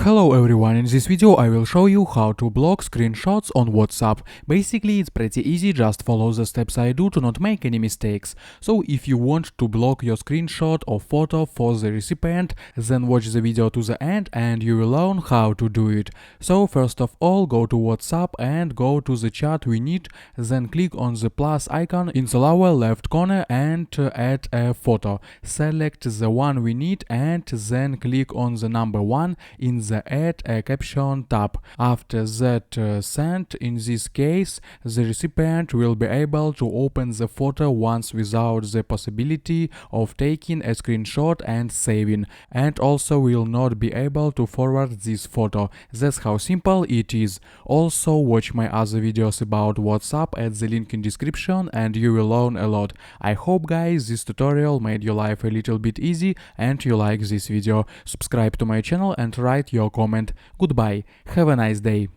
Hello everyone, in this video I will show you how to block screenshots on WhatsApp. Basically it's pretty easy, just follow the steps I do to not make any mistakes. So if you want to block your screenshot or photo for the recipient, then watch the video to the end and you will learn how to do it. So first of all, go to WhatsApp and go to the chat we need, then click on the plus icon in the lower left corner and add a photo. Select the one we need and then click on the number 1 in the add a caption tab. After that sent, in this case the recipient will be able to open the photo once without the possibility of taking a screenshot and saving, and also will not be able to forward this photo. That's how simple it is. Also watch my other videos about WhatsApp at the link in description and you will learn a lot. I hope guys this tutorial made your life a little bit easy and you like this video. Subscribe to my channel and write your comment. Goodbye. Have a nice day.